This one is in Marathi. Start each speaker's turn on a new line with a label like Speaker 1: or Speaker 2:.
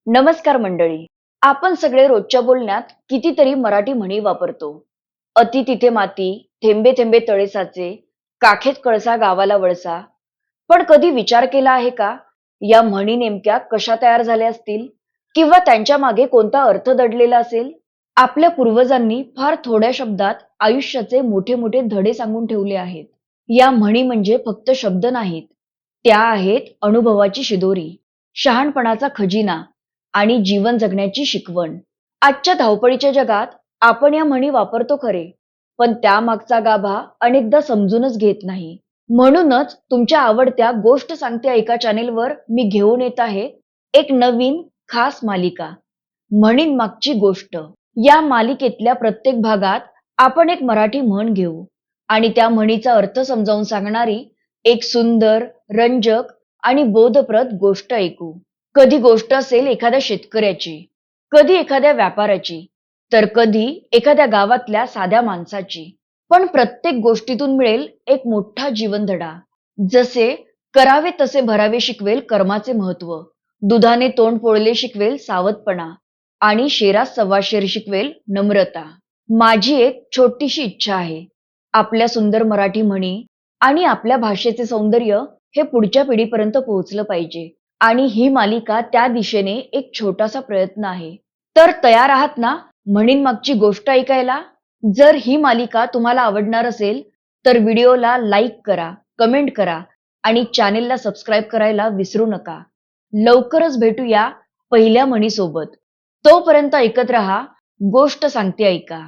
Speaker 1: नमस्कार मंडळी. आपण सगळे रोजच्या बोलण्यात कितीतरी मराठी म्हणी वापरतो. अति तिथे माती, थेंबे थेंबे तळे साचे, काखेत कळसा गावाला वळसा. पण कधी विचार केला आहे का, या म्हणी नेमक्या कशा तयार झाल्या असतील किंवा त्यांच्या मागे कोणता अर्थ दडलेला असेल? आपल्या पूर्वजांनी फार थोड्या शब्दात आयुष्याचे मोठे मोठे धडे सांगून ठेवले आहेत. या म्हणी म्हणजे फक्त शब्द नाहीत, त्या आहेत अनुभवाची शिदोरी, शहाणपणाचा खजिना आणि जीवन जगण्याची शिकवण. आजच्या धावपळीच्या जगात आपण या म्हणी वापरतो खरे, पण त्यामागचा गाभा अनेकदा समजूनच घेत नाही. म्हणूनच तुमच्या आवडत्या गोष्ट सांगते ऐका चॅनेलवर मी घेऊन येत आहे एक नवीन खास मालिका, म्हणीन मागची गोष्ट. या मालिकेतल्या प्रत्येक भागात आपण एक मराठी म्हण घेऊ आणि त्या म्हणीचा अर्थ समजावून सांगणारी एक सुंदर, रंजक आणि बोधप्रद गोष्ट ऐकू. कधी गोष्ट असेल एखाद्या शेतकऱ्याची, कधी एखाद्या व्यापाऱ्याची, तर कधी एखाद्या गावातल्या साध्या माणसाची. पण प्रत्येक गोष्टीतून मिळेल एक मोठा जीवनधडा. जसे करावे तसे भरावे शिकवेल कर्माचे महत्व, दुधाने तोंड पोळले शिकवेल सावधपणा आणि शेरास सव्वा शेर शिकवेल नम्रता. माझी एक छोटीशी इच्छा आहे, आपल्या सुंदर मराठी म्हणी आणि आपल्या भाषेचे सौंदर्य हे पुढच्या पिढीपर्यंत पोहोचलं पाहिजे. आणि ही मालिका त्या दिशेने एक छोटासा प्रयत्न आहे. तर तयार आहात ना म्हणीन मागची गोष्ट ऐकायला? जर ही मालिका तुम्हाला आवडणार असेल तर व्हिडिओला लाईक करा, कमेंट करा आणि चॅनेलला सबस्क्राईब करायला विसरू नका. लवकरच भेटूया पहिल्या म्हणीसोबत. तोपर्यंत ऐकत रहा गोष्ट सांगते ऐका.